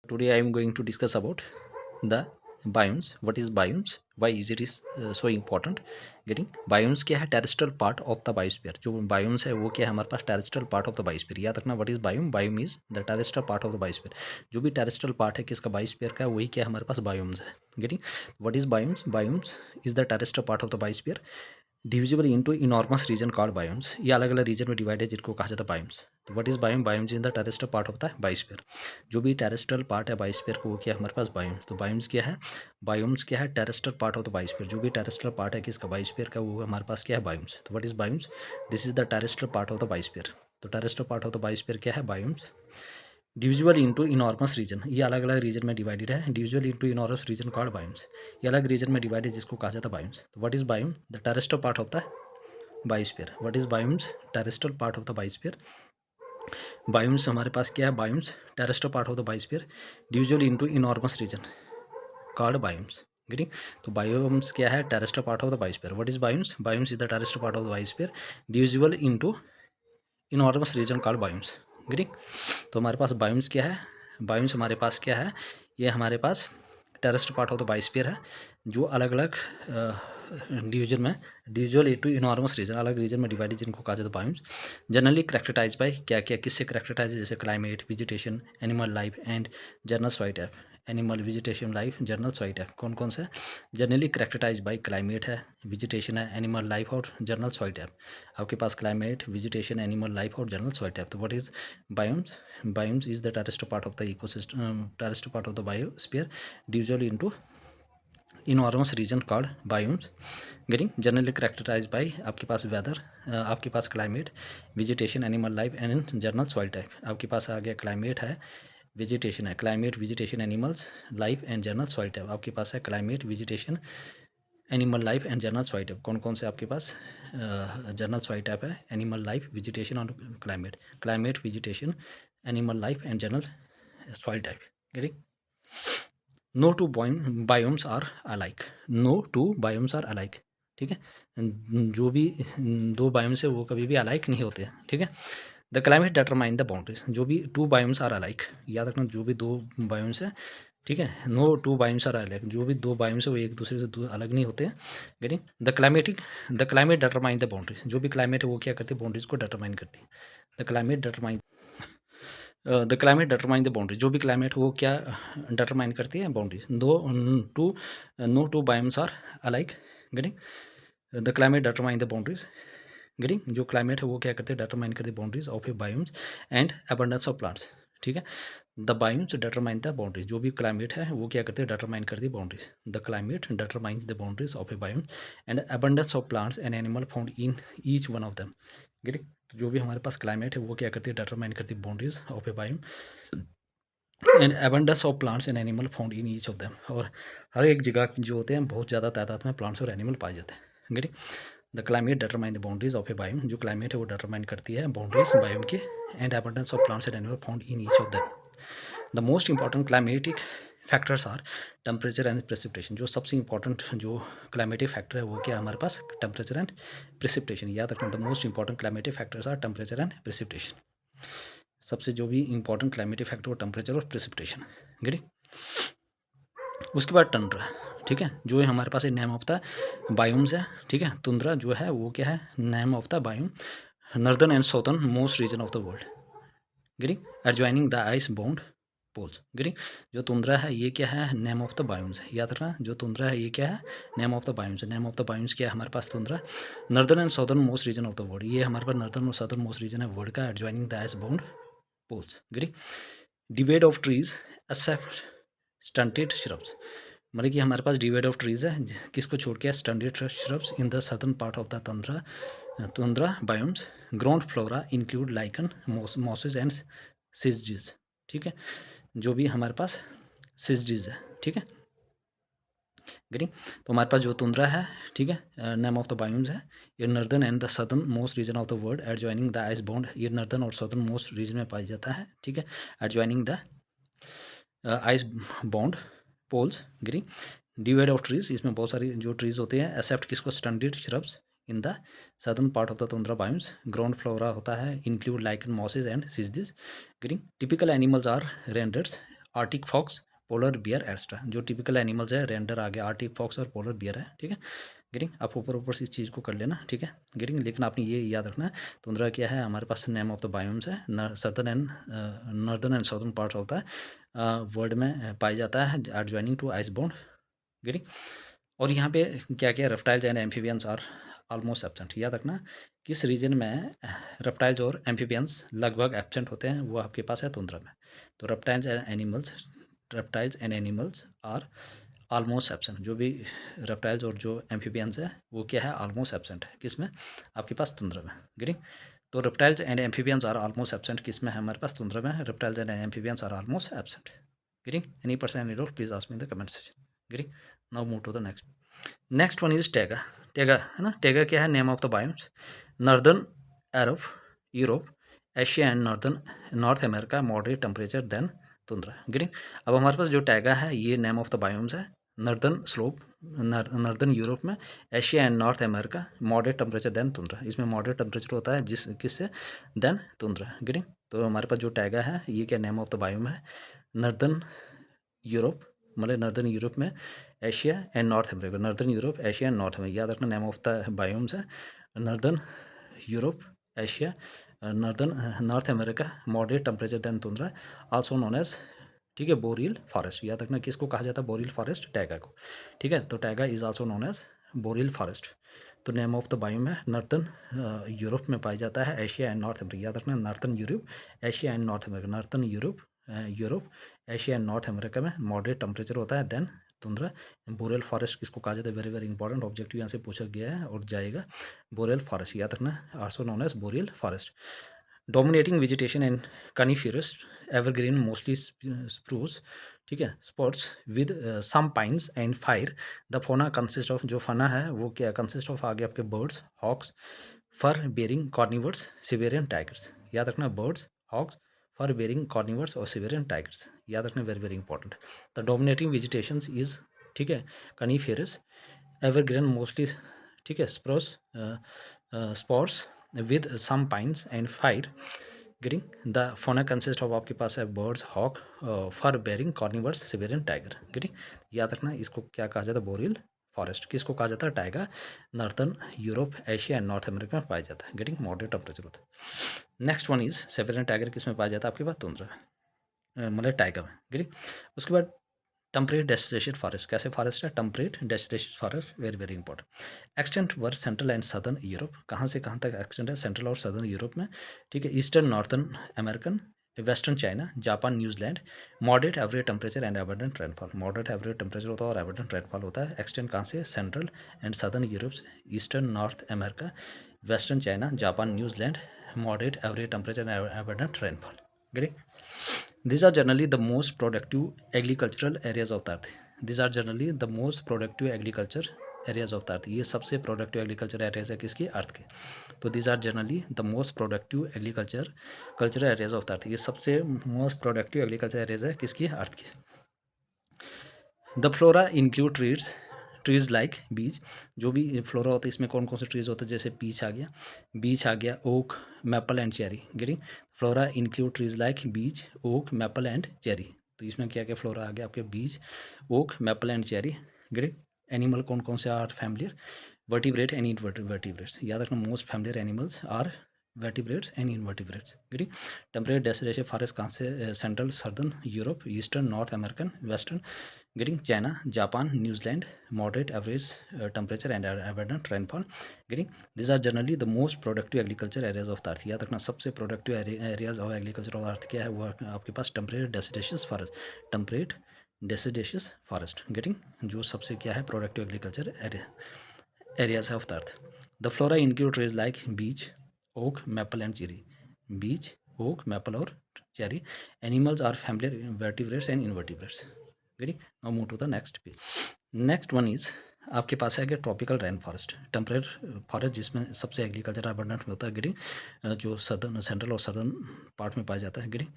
Today I am going to discuss about the biomes. What is biomes? Why is it is so important? Getting biomes क्या है? Terrestrial part of the biosphere. जो biomes है वो क्या है हमारे पास? Terrestrial part of the biosphere. याद रखना what is biome. Biome is the terrestrial part of the biosphere. जो भी टेरेस्ट्रियल पार्ट है किसका? बायोस्फीयर का, वही क्या है हमारे पास? बायोम्स है. Getting what is biomes? Biomes is the terrestrial part of the biosphere divisible into enormous region called biomes. ये अलग अलग रीजन में डिवाइड है जिनको कहा जाता है बायोम्स. तो what is biome? Biomes in the terrestrial part of the biosphere. जो भी टेरेस्ट्रियल पार्ट है बायोस्फीयर को वो क्या है हमारे पास? बायोम्स. तो बायोम्स क्या है? बायोम्स क्या है? Terrestrial part of the biosphere. जो भी टेरेस्ट्रियल पार्ट है किसका? बायोस्फीयर का, वो हमारे पास क्या है? बायोम्स. तो what is biomes? This is the terrestrial part of the biosphere. तो terrestrial part of the biosphere क्या है? बायोम्स. डिविजुअल इंटू इनॉर्मस रीजन. ये अलग अलग रीजन में डिवाइडेड है. डिविजुअल into enormous region called biomes. ये अलग रीजन में डिवाइडेड जिसको कहा जाता है बायोम्स. तो what is biome? The terrestrial part of the biosphere. What is biomes? Terrestrial part of the biosphere. Biomes हमारे पास क्या है? Biomes terrestrial part of the biosphere डिविजुअल into enormous region called biomes. Getting. तो biomes क्या है? Terrestrial part of the biosphere. What is biomes? Biomes is the terrestrial part of the biosphere divisible into enormous region called biomes. Getting. तो हमारे पास biomes क्या है? Biomes हमारे पास क्या है? ये हमारे पास terrestrial part of the biosphere है जो अलग अलग डिवीजन में डिविजुअल टू इनॉर्मस रीजन, अलग रीजन में डिवाइडेड जिनको कहा जाता है बायोम्स. जनरली करेक्टराइज बाय क्या क्या, किससे करेक्टराइज है? जैसे climate, vegetation, animal life and general soil type. Animal, vegetation, life, general soil type कौन कौन से? जनरली करेक्टराइज बाय क्लाइमेट है, वेजिटेशन है, एनिमल लाइफ और जर्नल सॉइल टाइप. आपके पास क्लाइमेट, वेजिटेशन, एनिमल लाइफ और जर्नल सॉइल टाइप. तो what is biomes? Biomes is the terrestrial part of the ecosystem, terrestrial part of the biosphere डिविजुअल into enormous region called biomes. Getting. Generally characterise bye आपके पास weather, आपके पास climate, vegetation, animal life and general soil type. आपके पास आ गया climate है, वेजिटेशन है, climate, vegetation, animals life and general soil type. आपके पास है climate, vegetation, animal life and general soil type. कौन कौन से आपके पास जर्नल सॉइल टाइप है? एनिमल लाइफ, वेजिटेशन और climate. Climate, vegetation, animal life and general soil type. Getting. No two biomes are alike. No two biomes are alike. ठीक है. जो भी दो बायोम्स है वो कभी भी अलाइक नहीं होते. ठीक है. The climate determine the boundaries. जो भी टू बायोम्स आर अलाइक, याद रखना जो भी दो बायोम्स है. ठीक है. No two biomes are alike. जो भी दो बायोम्स है वो एक दूसरे से अलग नहीं होते हैं. Getting. The climate determine the boundaries. जो भी क्लाइमेट है वो क्या करती है? बाउंड्रीज को डिटरमाइन करती है. The climate determine the climate determine the boundaries. जो भी क्लाइमेट हो वो क्या डिटरमाइन करती है? Boundaries. No two biomes are alike. Getting. The climate determine the boundaries. Getting. जो क्लाइमेट है वो क्या करते हैं? डिटरमाइन करते हैं boundaries of a biomes and abundance of plants. ठीक है. The biomes determine the boundaries. जो भी क्लाइमेट है वो क्या करते हैं? डिटरमाइन करती है boundaries. The climate determines the boundaries of a biome and abundance of plants and animal found in each one of them. Getting. जो भी हमारे पास क्लाइमेट है वो क्या करती है? डिटरमाइन करती है boundaries of a biome and abundance of plants and animal found in each of them. और हर एक जगह जो होते हैं बहुत ज़्यादा तादाद में प्लांट्स और एनिमल पाए जाते हैं. Getting. The climate determine the boundaries of a biome. जो क्लाइमेट है वो डिटरमाइन करती है बाउंड्रीज बायोम के and abundance of plants and animal found in each of them. The most important climatic factors are temperature and precipitation. जो सबसे important जो climatic factor है वो क्या हमारे पास? Temperature and precipitation. याद रखना the most important climatic factors are temperature and precipitation. सबसे जो भी इंपॉर्टेंट क्लाइमेटिक फैक्टर वो टेम्परेचर और प्रेसिपिटेशन. गेटिंग. उसके बाद टंड्रा. ठीक है. जो है हमारे पास एक नेम ऑफ द बायोम्स है. ठीक है. तुंद्रा जो है वो क्या है? Name of the biome northern and southern most region of the world. Getting. Adjoining the ice bound poles. Getting. जो तुंद्रा है ये क्या है? नेम ऑफ द बायोम्स है. याद रखना जो तुंद्रा है ये क्या है? नेम ऑफ द बायोम्स है. नेम ऑफ द बायोम्स क्या है हमारे पास? Tundra. Northern and southern most region of the world. ये हमारे पास नॉर्दर्न और साउथर्न मोस्ट रीजन है वर्ल्ड का. Adjoining the ice bound poles. Getting. Divide of trees except stunted shrubs. मतलब कि हमारे पास डिवाइड ऑफ ट्रीज है किसको छोड़ के? Stunted shrubs in the southern part of the tundra biomes. Ground flora include lichen, mosses and sedges. ठीक है. जो भी हमारे पास सिजडीज है. ठीक है. गेटिंग. तो हमारे पास जो तुंद्रा है, ठीक है, नेम ऑफ द बायोम्स है. ये northern and the southern most region of the world adjoining the ice bound. ये नॉर्दर्न और सदर्न मोस्ट रीजन में पाया जाता है. ठीक है. Adjoining the ice bound poles. Getting. Divide of trees. इसमें बहुत सारी जो ट्रीज होते हैं एक्सेप्ट किसको? Stunted shrubs in the southern part of the tundra biomes. Ground flora होता है include lichen, mosses and sedges. Getting. Typical animals are renders, Arctic fox, polar bear extra. जो टिपिकल एनिमल्स है, reindeer आ गया, Arctic fox और polar bear है, ठीक है। गेटिंग, आप ऊपर से इस चीज़ को कर लेना, ठीक है। गेटिंग, लेकिन आपने ये याद रखना है, तुंद्रा क्या है हमारे पास, नेम ऑफ द बायोम्स है, नॉर्दर्न एंड साउदर्न पार्ट्स होता है, वर्ल्ड में पाया जाता है adjoining to ice bound. Getting, और यहाँ पे क्या क्या, reptiles and amphibians are almost absent. याद रखना किस रीजन में रेप्टाइल्स और एम्फीबियंस लगभग एब्सेंट होते हैं, वो आपके पास है तुंद्रा में। तो reptiles and animals are almost absent. जो भी रेप्टाइल्स और जो एम्फीबियंस है वो क्या है, ऑलमोस्ट एब्सेंट है, किस में, आपके पास तुंद्रा में। गेटिंग, तो reptiles and amphibians are almost absent, किस में है हमारे पास, तुंद्रा में। Reptiles and amphibians are almost absent. Getting, any person any doubt please ask me in the comment section. Getting, now move to the next one is taiga. Taiga है ना, taiga क्या है, name of the biomes, northern Arab, Europe, Asia and North America, moderate temperature then tundra. Getting, अब हमारे पास जो taiga है ये नेम ऑफ द बायोम्स है, नॉर्दर्न स्लोप, नॉर्दर्न यूरोप में, Asia and North America, moderate temperature then tundra. इसमें moderate temperature होता है किससे, देन तुंद्रा। गेटिंग, तो हमारे पास जो टैगा है ये क्या, नेम ऑफ द बायोम है, नॉर्दर्न यूरोप, मतलब नॉर्दर्न यूरोप में, Asia and North America, northern Europe, Asia and North America. याद रखना नेम ऑफ द बायोम्स है, northern Europe, Asia, North America, moderate temperature then tundra, also known as, ठीक है, boreal forest. याद रखना किसको कहा जाता है, बोरियल फॉरेस्ट, टैगा को, ठीक है। तो taiga is also known as boreal forest. तो नेम ऑफ द बायोम है, नॉर्थन यूरोप में पाया जाता है, एशिया एंड नॉर्थ अमेरिका। याद रखना northern Europe, Asia and North America, northern Europe, Europe, Asia and North America में मॉडरेट टेम्परेचर होता है, देन तुंद्रा। बोरियल फॉरेस्ट किसको कहा जाता है, वेरी वेरी इंपॉर्टेंट ऑब्जेक्टिव यहाँ से पूछा गया है और जाएगा, बोरियल फॉरेस्ट। याद रखना also known as boreal forest. Dominating vegetation and coniferous, evergreen, mostly spruce, ठीक है, spots with some pines and fir. The fauna consist of, जो फना है वो क्या कंसिस्ट ऑफ, आगे आपके birds, hawks, fur bearing carnivores, Siberian tigers. याद रखना birds, hawks, fur bearing carnivores और सिबेरियन टाइगर्स। याद रखना very very important. The dominating vegetation is, ठीक है, कनीफियरस, एवरग्रीन, मोस्टली, ठीक है, spruce, spots with some pines and fir. Getting, the fauna consist of, आपके पास है birds, hawk, fur bearing carnivores, Siberian tiger. Getting, याद रखना इसको क्या कहा जाता है, बोरियल फॉरेस्ट। किसको कहा जाता है, tiger, northern Europe, Asia and North America में पाया जाता है। गेटिंग, मॉडरेट टेम्परेचर होता है। नेक्स्ट वन इज सिबेरियन टाइगर, किस में पाया जाता है, आपके पास तुंद्रा, मतलब टाइगर में। गेटिंग, उसके बाद टेम्परेट डेस्टिनेशन फॉरेस्ट, कैसे फॉरेस्ट है, temperate deciduous forest, very very important. Extent were central and southern Europe, कहाँ से कहाँ तक एक्सटेंट है, सेंट्रल और सदर्न यूरोप में, ठीक है। Eastern northern American, western China, Japan, New Zealand, moderate average temperature and abundant rainfall. Moderate average temperature होता है और एबंडेंट रेनफॉल होता है। एक्सटेंट कहाँ से, सेंट्रल एंड सदर्न यूरोप से, eastern north America, western China, Japan, New Zealand, moderate average temperature and abundant rainfall. Great, these are generally the most productive agricultural areas of the earth. These are generally the most productive agriculture areas of the earth. ये सबसे productive agriculture areas है किसकी, अर्थ के। तो these are generally the most productive culture areas of the अर्थ। ये सबसे most productive agriculture areas है किसकी, अर्थ की। The flora include trees like beech, जो भी फ्लोरा होता है इसमें कौन कौन से ट्रीज होते हैं, जैसे बीच आ गया, oak, maple and cherry. Getting, flora include trees like beech, oak, maple and cherry. तो इसमें क्या क्या फ्लोरा आ गया आपके, beech, oak, maple and cherry. Getting, animal कौन कौन से are familiar, vertebrate and invertebrates. याद रखना most familiar animals are vertebrates and invertebrates. Getting, temperate deciduous forest कहाँ से, central, southern Europe, eastern, North American, western. Getting, China, Japan, New Zealand, moderate average temperature and abundant rainfall. Getting, this are generally the most productive agriculture areas of the earth. याद रखना सबसे productive areas of agriculture of earth क्या है, वो आपके पास temperate deciduous forest, temperate deciduous forest. Getting, जो सबसे क्या है, productive agriculture areas of the earth. The flora include trees like beech, oak, maple and cherry. Beech, oak, maple और cherry. Animals are familiar vertebrates and invertebrates. Getting, now move to the next page. Next one is आपके पास है कि tropical rain forest, temperate forest जिसमें सबसे agriculture abundant में होता है। गेटिंग, जो सदर्न, सेंट्रल और सदर्न पार्ट में पाया जाता है। गेटिंग,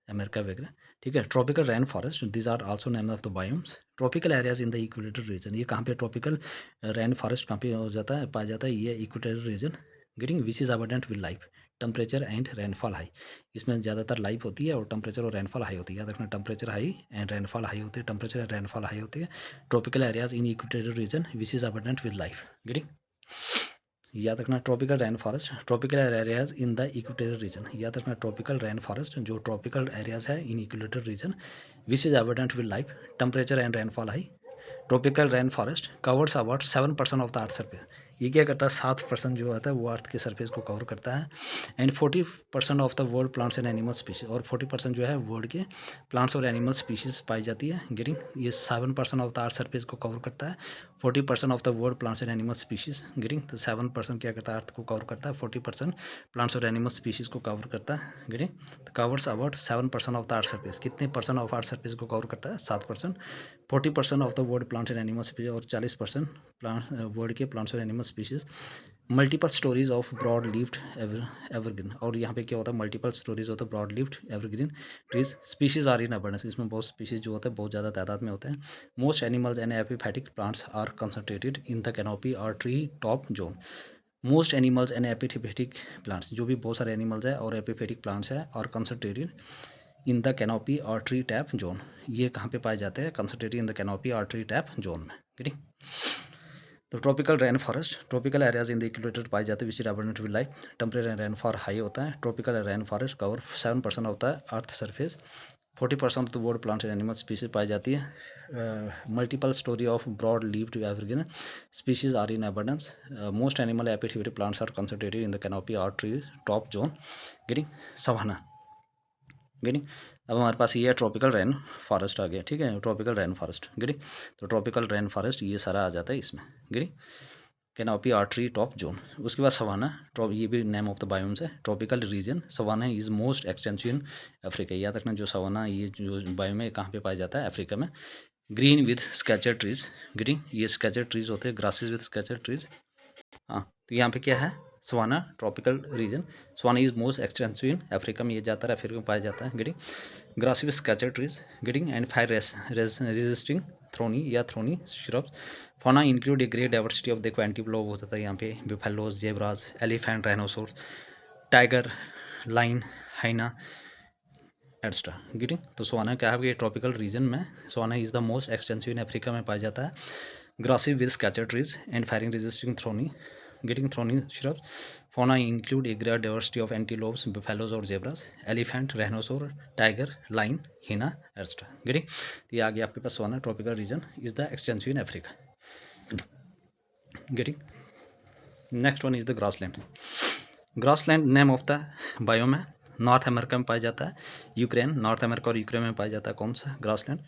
अमेरिका वगैरह, ठीक है। Tropical rain forest, these are also name of the biomes. Tropical areas in the equator region, ये कहाँ पे ट्रॉपिकल रेन फॉरेस्ट कहाँ पे हो जाता है, पाया जाता है, ये equator region. Getting, which is abundant with life, temperature and rainfall high, इसमें ज़्यादातर लाइव होती है और टेम्परेचर और रेनफॉल हाई होती है। याद रखना, temperature high and rainfall high होती है, टेम्परेचर एंड रेनफॉल हाई होती है। Tropical areas in equatorial region which is abundant with life. Getting, याद रखना, tropical rain forest, tropical areas in the equatorial region. याद रखना, ट्रॉपिकल रेन फॉरेस्ट जो tropical areas है in equatorial region which is abundant with life, temperature and rainfall high. Tropical rain forest covers about 7% of the earth surface. ये क्या करता है, 7% जो आता है वो अर्थ के सरफेस को कवर करता है। And 40% of the world plants and animal species, और 40% जो है वर्ल्ड के प्लांट्स और एनिमल स्पीशीज पाई जाती है। गेटिंग, ये 7% ऑफ द अर्थ सरफेस को कवर करता है, 40% of the world plants and animal species. Getting, तो 7% क्या करता है, अर्थ को कवर करता है, 40% प्लांट्स और एनिमल स्पीशीज को कवर करता है। गेटिंग, तो covers about 7% of the earth surface. कितने परसेंट ऑफ अर्थ सरफेस को कवर करता है, 7%। 40% of the world plants and animal species, और 40% प्लांट वर्ल्ड के प्लांट्स और animal species. Multiple stories of broad leaved evergreen, और यहाँ पे क्या होता है, मल्टीपल स्टोरीज होता है broad leaved evergreen trees. Species are in abundance, इसमें बहुत स्पीशीज जो होते हैं बहुत ज़्यादा तादाद में होते हैं। Most animals and epiphytic plants are concentrated in the canopy और tree top zone. Most animals and epiphytic plants, जो भी बहुत सारे एनिमल्स है और एपिफैटिक प्लांट्स है, और कंसंट्रेटेड इन द कैनोपी और ट्री टैप जोन। ये कहाँ पे पाए जाते हैं, कंसंट्रेटेड इन द कैनोपी और ट्री टैप जोन में। ठीक, तो tropical rain forest, tropical areas in the equator पाए जाते हैं which is abundant with life, temperature and rainfall high होता है। ट्रॉपिकल रेन फॉरेस्ट कवर 7% होता है earth surface. 40% of the world plant and animal species पाई जाती है। Multiple storey of broad leaved evergreen species are in abundance. Most animal epiphytic plants are concentrated in the canopy और tree top zone. Getting, savanna. Getting, अब हमारे पास ये है tropical rain forest आ गया। ठीक है, ट्रॉपिकल रेन फॉरेस्ट। गेटिंग, तो tropical rain forest ये सारा आ जाता है इसमें। गेटिंग, कैनोपी और ट्री टॉप जोन। उसके बाद सवाना, ये भी नेम ऑफ द बायोम्स है। Tropical region savanna is most extensive in Africa. याद रखना, जो सवाना ये जो बायोम है कहाँ पे पाया जाता है, अफ्रीका में। Green with scattered trees. Getting, ये स्केचर ट्रीज होते हैं, ग्रासेस विद स्केचर ट्रीज। हाँ, तो यहाँ पे क्या है, savanna tropical region. Savanna is most extensive in Africa में, ये ज़्यादातर अफ्रीका में पाया जाता है। Getting, grass with scattered trees. Getting, and fire resisting thorny या thorny shrubs. Fauna include a great diversity of, देखो एंटीलोप होता था यहाँ पे, buffaloes, zebras, elephant, rhinoceros, tiger, lion, hyena etcetera. Getting, तो सवाना क्या है, ट्रॉपिकल रीजन में savanna is the most extensive in Africa में पाया जाता है। Grassy with scattered trees and firing resisting thorny. Getting, thorny shrubs. Fauna include a great diversity of antelopes, buffaloes और zebras, elephant, rhinoceros, tiger, lion, hyena etcetera. Getting, तो ये आ गया आपके पास savanna tropical region is the extensive in Africa. Getting, next one is the grassland. Grassland name of the biome है, North America में पाया जाता है। यूक्रेन, नॉर्थ अमेरिका और यूक्रेन में पाया जाता है। कौन सा grassland,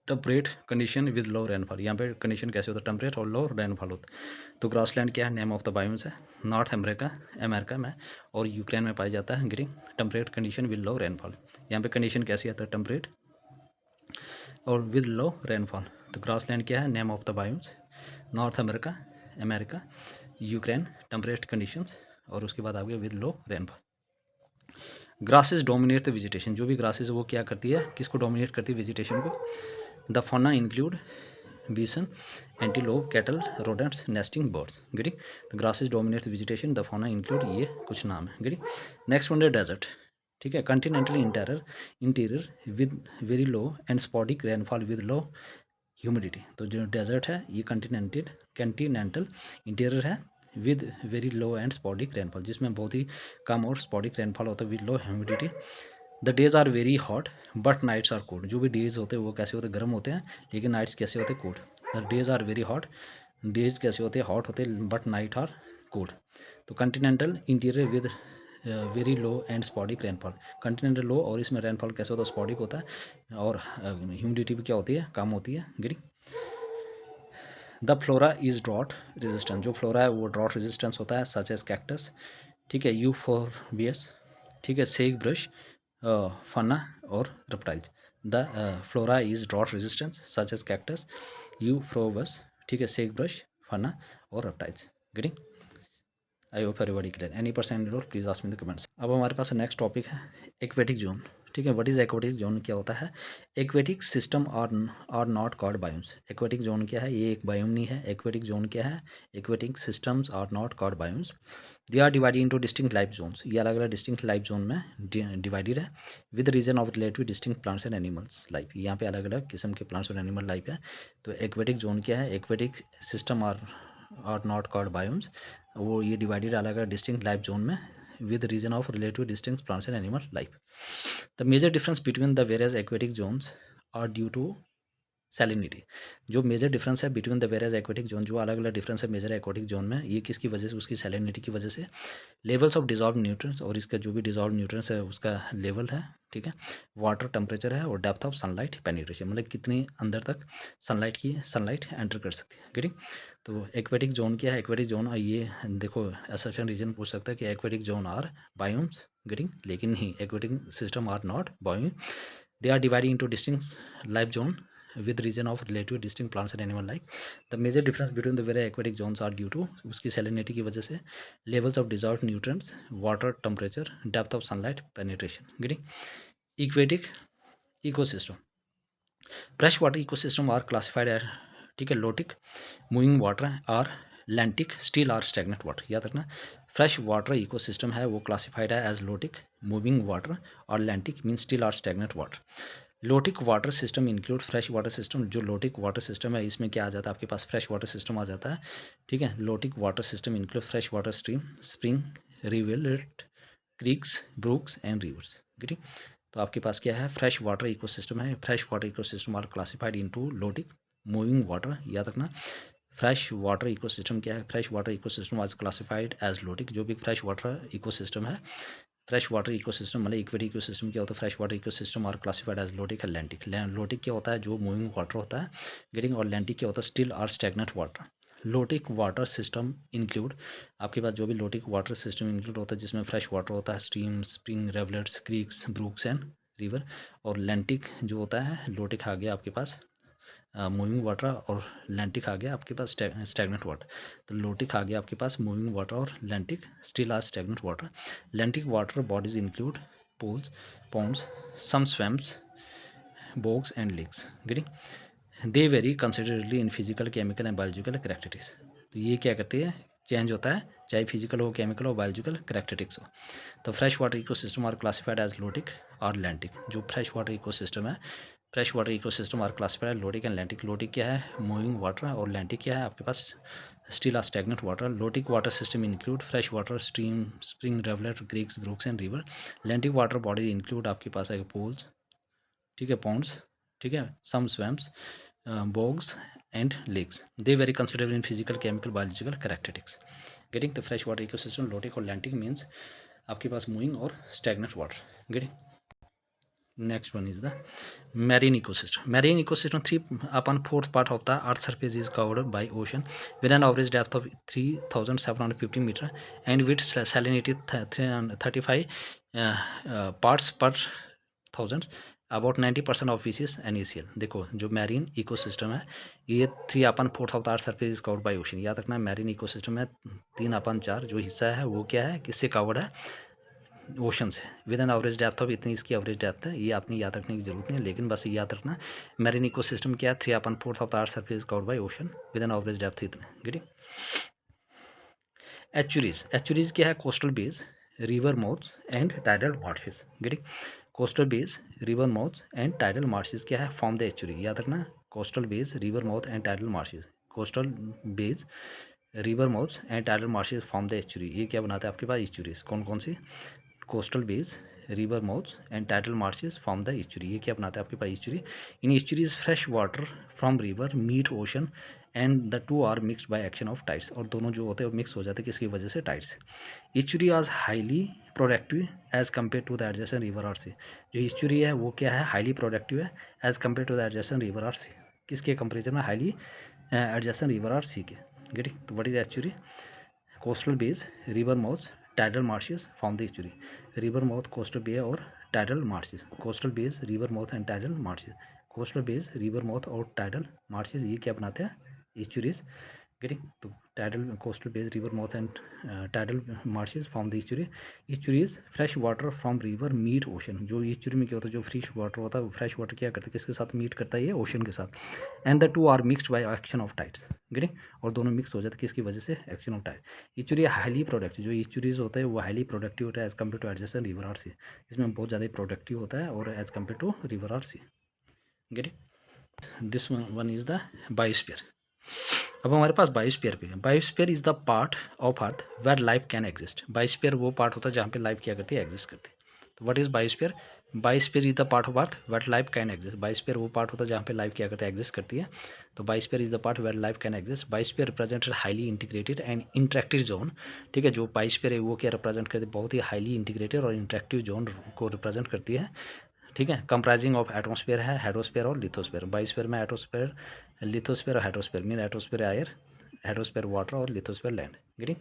temperate condition with low rainfall. यहाँ पे कंडीशन कैसे होता है, टेम्परेट और लो रेनफॉल होता है। तो ग्रासलैंड क्या है, नेम ऑफ द बायोम्स है, नॉर्थ अमेरिका में और यूक्रेन में पाया जाता है। Getting, temperate condition with low rainfall. यहाँ पे कंडीशन कैसी आता है, टेम्परेट और विद लो रेनफॉल। तो ग्रासलैंड क्या है, name of the biomes, north America, Ukraine, temperate conditions, और उसके बाद आ गया with low rainfall. Grasses dominate the vegetation, जो भी ग्रासेस वो क्या करती है, किसको डोमिनेट करती है, वेजिटेशन को। The fauna include bison, antelope, cattle, rodents, nesting birds. Getting, the grasses dominate the vegetation, the fauna include, ये कुछ नाम है। गेटिंग, नेक्स्ट वन है डेजर्ट। ठीक है, continental interior with very low and sporadic rainfall with low humidity. तो जो desert है ये कंटिनेंटल इंटीरियर है with very low and sporadic rainfall, जिसमें बहुत ही कम और स्पॉटिक रेनफॉल होता है with low humidity. The days are very hot but nights are cold. जो भी डेज होते हैं वो कैसे होते हैं, गर्म होते हैं, लेकिन नाइट्स कैसे होते हैं, cold. The days are very hot, days कैसे होते हैं, हॉट होते हैं, बट नाइट आर कोल्ड। तो continental interior with very low and sporadic rainfall, continental low और इसमें रेनफॉल कैसे होता है, स्पॉटिक होता है, और ह्यूमिडिटी भी क्या होती है, कम होती है। गिरी, the flora is drought resistance, जो फ्लोरा है वो ड्रॉट रेजिस्टेंस होता है, सच एज कैक्टस। ठीक है, यूफोरबियस, ठीक है, सेग ब्रश, फना और reptiles. The flora is drought resistance such as cactus, euphorbias, ठीक है, सेग ब्रश, फना और reptiles. Getting, I hope everybody clear. Any person doubt please ask me the comments. अब हमारे पास नेक्स्ट टॉपिक है aquatic zone. ठीक है, what is aquatic zone, क्या होता है। Aquatic system are not called biomes. Aquatic zone क्या है, ये एक बायोम नहीं है। एक्वेटिक जोन क्या है, aquatic systems are not called biomes. They are divided into distinct life zones, ये अलग अलग डिस्टिंक्ट लाइफ जोन में डिवाइडेड है with region of relative distinct plants and animals life, यहाँ पे अलग अलग किस्म के प्लांट्स और एनिमल लाइफ है। तो एक्वेटिक जोन क्या है, aquatic system are not called biomes, वो ये डिवाइडेड अलग अलग डिस्टिंक्ट लाइफ जोन में with region of relative distinct plants and animal life. The major difference between the various aquatic zones are due to salinity. जो major difference है between the various aquatic zone, जो अलग अलग difference है major aquatic zone में, ये किसकी वजह से, उसकी सैलिनिटी की वजह से, लेवल्स ऑफ डिजॉल्व न्यूट्रिएंट्स, और इसका जो भी डिजॉल्व न्यूट्रिएंट्स है उसका लेवल है, ठीक है, वाटर टेम्परेचर है, और डेप्थ ऑफ सनलाइट पेनिट्रेशन, मतलब कितनी अंदर तक सनलाइट एंटर कर सकती है, ठीक। तो एक्वेटिक जोन क्या है, एक्वेटिक जोन ये देखो असर्शन रीजन पूछ सकता है कि aquatic zone are biomes getting, लेकिन नहीं, aquatic system are not biome, they are dividing into distinct life zone with region of relative distinct plants and animal life. The major difference between the various aquatic zones are due to उसकी salinity की वजह से, levels of dissolved nutrients, water temperature, depth of sunlight penetration, getting aquatic ecosystem, fresh water ecosystem are classified as, ठीक है, lotic, moving water और lentic, still और stagnant water, याद रखना। फ्रेश वाटर इकोसिस्टम है वो क्लासिफाइड है एज लोटिक, मूविंग वाटर, और लैंटिक मीन स्टील और stagnant water. Lotic water system include fresh water system, जो लोटिक वाटर सिस्टम है इसमें क्या आ जाता है, आपके पास फ्रेश वाटर सिस्टम आ जाता है, ठीक है। Lotic water system include fresh water stream, spring, rivulet, creeks, brooks and rivers, ठीक। तो आपके पास क्या है, फ्रेश वाटर इकोसिस्टम है, fresh water ecosystem are classified into lotic, moving water, याद रखना। फ्रेश वाटर इकोसिस्टम क्या है, fresh water ecosystem was classified as lotic, जो भी फ्रेश वाटर इकोसिस्टम है, फ्रेश वाटर इकोसिस्टम मतलब इक्वेटिक इकोसिस्टम क्या होता है, fresh water ecosystem are classified as lotic, lentic. Lotic क्या होता है, जो मूविंग वाटर होता है, गेटिंग, और लैंटिक क्या होता है, स्टिल और stagnant water. Lotic water system include, आपके पास जो भी लोटिक वाटर सिस्टम इंक्लूड होता है जिसमें फ्रेश वाटर होता है, stream, spring, rivulets, creeks, brooks and river, और लैंटिक जो होता है, लोटिक आ गया आपके पास मूविंग वाटर, और लैंटिक आ गया आपके पास स्टैग्नेंट वाटर। तो लोटिक आ गया आपके पास मूविंग वाटर, और lentic still or stagnant water. Lentic water bodies include pools, ponds, some swamps, bogs and lakes, getting, they vary considerably in physical, chemical and biological characteristics। तो ये क्या करते हैं, चेंज होता है, चाहे फिजिकल हो, केमिकल हो, बायोलॉजिकल कैरेक्टरिस्टिक्स हो। तो fresh water ecosystem are classified as lotic और लैंटिक, जो फ्रेश वाटर इकोसिस्टम है, fresh water ecosystem are classified lotic and lentic. Lotic क्या है, मूविंग वाटर, और लैंटिक क्या है आपके पास, still or stagnant water. Lotic water system include fresh water, stream, spring, rivulet, creeks, brooks and river. Lentic water body include आपके पास है पूल्स, ठीक है, पॉन्ड्स, ठीक है, some swamps, बोग्स and lakes. They vary considerable in physical, chemical, biological characteristics. Getting the fresh water ecosystem lotic और lentic means आपके पास मूविंग और stagnant water, getting. Next one is the marine ecosystem. Marine ecosystem 3/4 part of the Earth's surface is covered by ocean with an average depth of 3,750 meter and with salinity 35 parts per thousand. About 90% of fishes NaCl। देखो जो marine ecosystem है ये 3/4 of the earth surface is covered by ocean. याद रखना marine ecosystem में 3/4 जो हिस्सा है वो क्या है, किससे कवर्ड है, ओशन से, with an average depth of, इतनी इसकी एवरेज डेप्थ है, ये आपने याद रखने की जरूरत नहीं है, लेकिन बस याद रखना मैरीन इकोसिस्टम क्या है, 3/4 of the earth surface covered by ocean with an average depth इतने, गेटिंग। एचुरीज क्या है, coastal bays, river mouths and tidal marshes, getting. Coastal bays, river mouths and tidal marshes क्या है, फॉर्म द एचुरी। याद रखना coastal bays, river mouth and tidal marshes, coastal bays, river mouths and tidal marshes form the estuary. ये क्या बनाते हैं आपके पास एचुरीज, कौन कौन सी, coastal bays, river mouths and tidal marshes form the estuary. ये क्या बनाता है आपके पास estuary. In estuaries fresh water from river meet ocean and the two are mixed by action of tides, और दोनों जो होते हैं वो मिक्स हो जाते हैं किसकी वजह से, टाइड्स। ईस्चुरी आज highly productive as compared to the adjacent river or sea. जो ईस्चुरी है वो क्या है, हाईली प्रोडक्टिव है as compared to the adjacent river or sea. किसके कंपेरिजन में, highly adjacent river or sea के, गेटिंग। तो what is estuary, coastal bays, river mouths, tidal marshes form the estuary. River mouth, coastal bay और tidal marshes, coastal bays, river mouth and tidal marshes, coastal bays, river mouth और tidal marshes, ये क्या बनाते हैं, estuaries, getting. तो tidal coastal bays river mouth and tidal marshes form the estuary. Estuary is fresh water from river meet ocean. जो estuary में क्या होता है, जो फ्रेश वाटर होता है वो फ्रेश वाटर क्या करता है, किसके साथ मीट करता है, ये ओशन के साथ। And the two are mixed by action of tides. Getting. और दोनों मिक्स हो जाते हैं किसकी वजह से, action of tide. Estuary highly productive, जो ईस्चुरीज होता है वो हाईली प्रोडक्टिव होता है as compared to adjacent river or sea. इसमें बहुत ज़्यादा प्रोडक्टिव होता है और as compared to river or sea. Getting. This one is the biosphere. अब हमारे पास बायोस्फीयर पे है। Biosphere is the part of earth where life can exist. Biosphere वो पार्ट होता है जहाँ पे लाइफ क्या करती है, एग्जिस्ट करती है। तो what is biosphere? Biosphere is the part of earth where life can exist. Biosphere वो पार्ट होता है जहाँ पे लाइफ क्या करती है, एग्जिस्ट करती है। तो biosphere is the part where life can exist. Biosphere represented highly integrated and interactive zone. ठीक है, जो बायोस्फीयर है वो क्या रिप्रेजेंट करती है, बहुत ही हाईली इंटीग्रेटेड और इंटरेक्टिव जोन को रिप्रेजेंट करती है। ठीक है, कंप्राइजिंग ऑफ एटमॉस्फेयर है, हेडोस्फेयर और लिथोस्फेयर। बायोस्फीयर में एटमॉस्फेयर, लिथोस्फेयर और हेडोस्फेयर। मीन एटमॉस्फेयर एयर, हेडोस्फेयर वाटर और lithosphere land. Getting.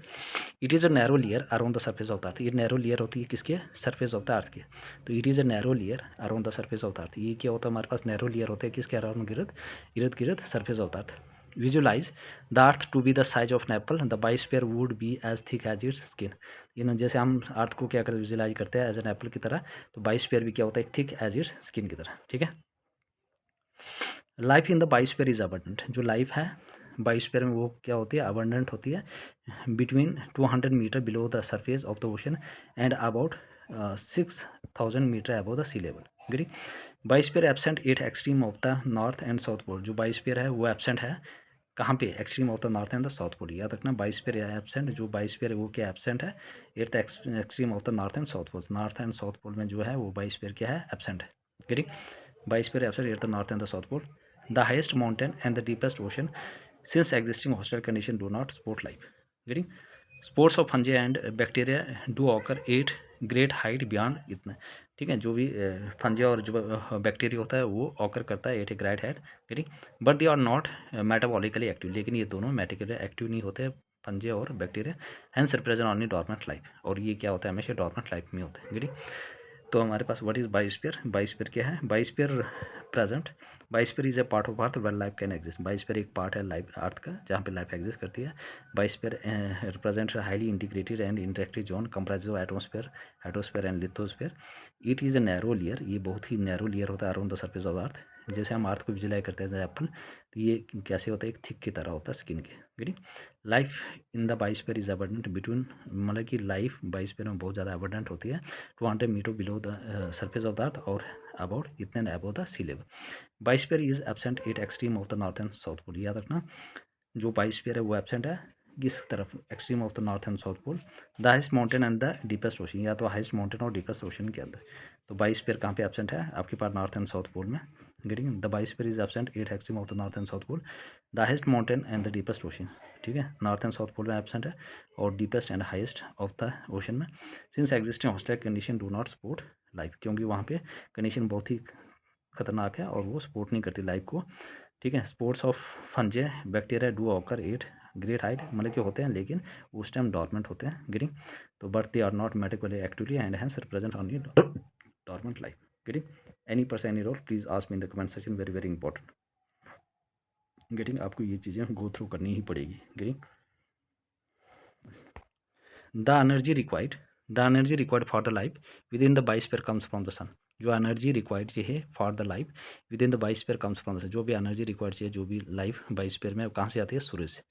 It is a narrow layer around the surface of the अर्थ। ये नैरो लेयर होती है किसके, सरफेस ऑफ द अर्थ के। तो it is a narrow layer around the surface of the अर्थ। ये क्या होता है, हमारे पास नैरो लेयर होते हैं किसके अराउंड, गिरद इर्द गिर्द surface of the earth. Visualize the earth to be the size of an apple, the biosphere would be as thick as its skin. जैसे हम अर्थ को क्या करते हैं, विजुलाइज करते हैं एज एन एप्पल की तरह, तो बायोस्फीयर भी क्या होता है, थिक एज इट्स स्किन की तरह। ठीक है। Life in the biosphere is abundant. जो लाइफ है बायोस्फीयर में वो क्या होती है, अबंडेंट होती है। Between 200 metre below the surface of the ocean and about 6000 metre above the sea level. ग्री। Biosphere absent at extreme of the north and south pole. जो बायोस्फीयर है वो एब्सेंट है कहाँ पे, extreme of the north and the south pole. याद रखना biosphere absent, जो बायोस्फीयर है वो क्या एब्सेंट है, at the extreme of the north and south pole. North and south pole में जो है वो बायोस्फीयर क्या है, एब्सेंट है। ग्री। Biosphere absent at the north and the south pole. The highest mountain and the deepest ocean, since existing hostile conditions do not support life. Getting spores of fungi and bacteria do occur at great height beyond इतना। ठीक है, जो भी फंजे और जो bacteria होता है वो ऑकर करता है at a great height. Getting. But they are not metabolically active. लेकिन ये दोनों मेटाबॉलिकली एक्टिव नहीं होते फंजे और bacteria. Hence represent only dormant life. और ये क्या होता है, हमेशा डॉर्मेंट लाइफ में होता है। गेटिंग। तो हमारे पास व्हाट इज बायोस्फीयर। बायोस्फीयर क्या है, biosphere present. Biosphere is a part of earth where life can exist. Biosphere एक पार्ट है लाइफ अर्थ का जहाँ पे लाइफ एग्जिस्ट करती है। Biosphere represent highly integrated and interactive zone comprise of atmosphere, hydrosphere and lithosphere. It is a narrow layer. ये बहुत ही नैरो लेयर होता है around the surface of earth. जैसे हम अर्थ को विजुलाइज करते हैं एप्पल, तो ये कैसे होता है, एक थिक की तरह होता है स्किन के। Getting. Life in the biosphere is abundant between, मतलब कि लाइफ बायोस्फीयर में बहुत ज़्यादा अबंडेंट होती है 200 metre below the surface of the earth और अबाउट इतने above the sea level. Biosphere is absent at extreme of the north and south pole. याद रखना जो बायोस्फीयर है वो एब्सेंट है किस तरफ, extreme of the north and south pole. The highest mountain and the deepest ocean, या तो हाइस्ट माउंटेन और डीपेस्ट ओशन के अंदर। तो बायोस्फीयर कहाँ पे एब्सेंट है, आपके पास नॉर्थ एंड साउथ पोल में। Getting. The biosphere is absent at extreme of the north and south pole, the highest mountain and the deepest ocean. ठीक है, नॉर्थ एंड साउथ पोल में एब्सेंट है और deepest and highest of the ocean में। Since existing hostile condition do not support life, क्योंकि वहाँ पे condition बहुत ही खतरनाक है और वो सपोर्ट नहीं करती लाइफ को। ठीक है। Sports of फंजे bacteria do occur eight great height, मतलब कि होते हैं लेकिन उस टाइम डॉर्मेंट होते हैं। गेटिंग। तो but they are not metabolically actively and hence represent only dormant life. Getting. Any person any role please ask me in the comment section, very very important. Getting. आपको ये चीज़ें go through करनी ही पड़ेगी। Getting. The energy required, the energy required for the life within the biosphere comes from the sun. जो energy required चाहिए for the life within the biosphere comes from the sun. जो भी energy required चाहिए, जो भी life biosphere में, वो कहाँ से आती है, सूर्य से।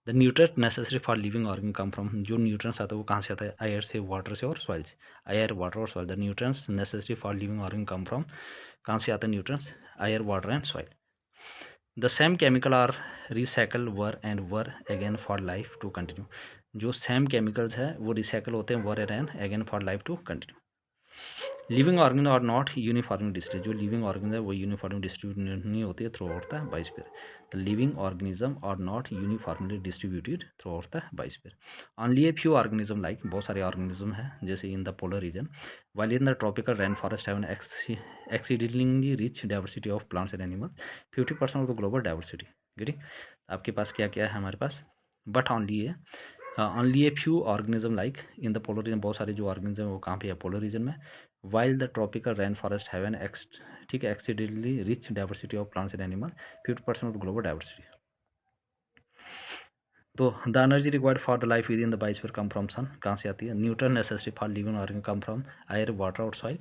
The nutrient necessary for living organ come from, जो न्यूट्रेंट्स आता है वो कहाँ से आता है, एयर से, वाटर से और सॉइल से। एयर, वाटर और soil. The nutrients necessary for living organ come from, कहाँ से आता है nutrients, air, water and soil. The same chemical are recycle over and over again for life to continue. जो same chemicals है वो recycle होते हैं over and again for life to continue. Living organ are not uniformly distribute. जो living organ है वो uniformly distribute नहीं होती है through out the biosphere. The living organism are not uniformly distributed throughout the biosphere. Only a few organism, like बहुत सारे organism है जैसे in the polar region, while in the tropical rainforest have an exceedingly rich diversity of plants and animals, 50% of the global diversity। Getting. आपके पास क्या क्या है हमारे पास, but only a few organism like in the polar region. बहुत सारे जो ऑर्गेनिज्म है वो कहाँ पे है, पोलर रीजन में। While the tropical rain forest have an ठीक है accidentally rich diversity of plants and animal, 50% of global diversity. तो the energy required for the life within the biosphere come from sun, कहाँ से आती है? Nutrient necessary for living organ come from air, water और soil.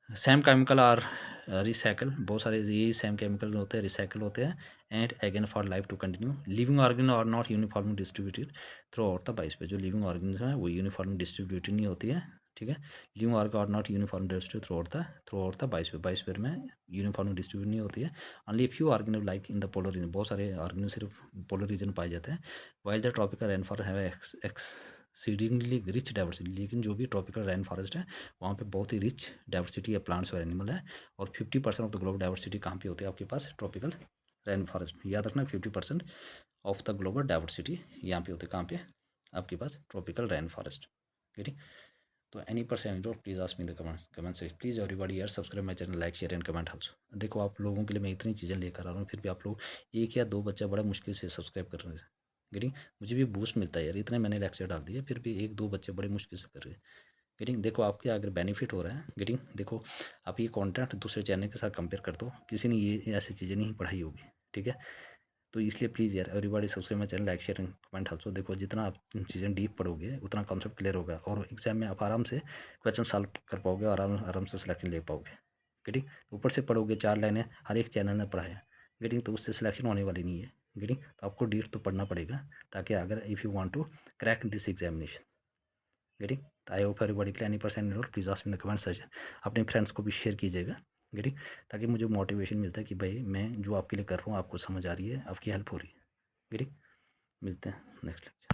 Same chemical are recycle, बहुत सारे यही same chemical होते हैं, रिसाइकल होते हैं। And again for life to continue, living organ are not uniformly distributed throughout the biosphere. जो लिविंग ऑर्गन्स हैं वो यूनिफॉर्म डिस्ट्रीब्यूटेड नहीं होती है, ठीक है। Living organ are not uniform distributed throughout the biosphere, biosphere में यूनिफॉर्म डिस्ट्रीब्यूट नहीं होती है। Only few organism like in the polar region, बहुत सारे ऑर्गेनिज सिर्फ पोलर रीजन पाए जाते हैं। While the tropical rain forest have exceedingly rich diversity, लेकिन जो भी ट्रॉपिकल रेन फॉरेस्ट है वहाँ पे बहुत ही रिच डाइवर्सिटी है, प्लांट्स और एनिमल है। और 50% ऑफ द ग्लोबल डाइवर्सिटी कहाँ पे होती है आपके पास? Tropical rain forest. याद रखना 50% ऑफ द ग्लोबल डाइवर्सिटी यहाँ पे होती है, कहाँ पे? आपके पास ट्रॉपिकल रेन फॉरेस्ट, ठीक। तो any person please ask me the comment से, प्लीज एवरीबॉडी यार subscribe my channel, like share and comment also. देखो आप लोगों के लिए मैं इतनी चीज़ें लेकर आ रहा हूँ, फिर भी आप लोग एक या दो बच्चा बड़ा मुश्किल से सब्सक्राइब कर रहे हैं, गेटिंग। मुझे भी बूस्ट मिलता है यार, इतने मैंने लेक्चर डाल दिए फिर भी एक दो बच्चे बड़े मुश्किल से कर रहे हैं, गेटिंग। देखो आपके अगर बेनिफिट हो रहा है, गेटिंग, देखो आप ये कंटेंट दूसरे चैनल के साथ कंपेयर कर दो, किसी ने ये ऐसी चीज़ें नहीं पढ़ाई होगी, ठीक है। तो इसलिए प्लीज़ यार everybody subscribe my channel, like share and comment also. देखो जितना आप चीज़ें डीप पढ़ोगे उतना कॉन्सेप्ट क्लियर होगा और एग्जाम में आप आराम से क्वेश्चन सॉल्व कर पाओगे और आराम आराम से सिलेक्शन ले पाओगे, गेटिंग। ऊपर से पढ़ोगे 4 लाइनें हर एक चैनल ने पढ़ाया, गेटिंग, तो उससे सिलेक्शन होने वाली नहीं है, गेटिंग। तो आपको डीप तो पढ़ना पड़ेगा ताकि अगर if you want to crack this examination, getting. तो I hope everybody clear, any person enrol please ask in the comment section. अपने फ्रेंड्स को भी शेयर कीजिएगा, गेटिंग, ताकि मुझे मोटिवेशन मिलता है कि भाई मैं जो आपके लिए कर रहा हूँ आपको समझ आ रही है, आपकी हेल्प हो रही है, गेटिंग। मिलते हैं नेक्स्ट लेक्चर।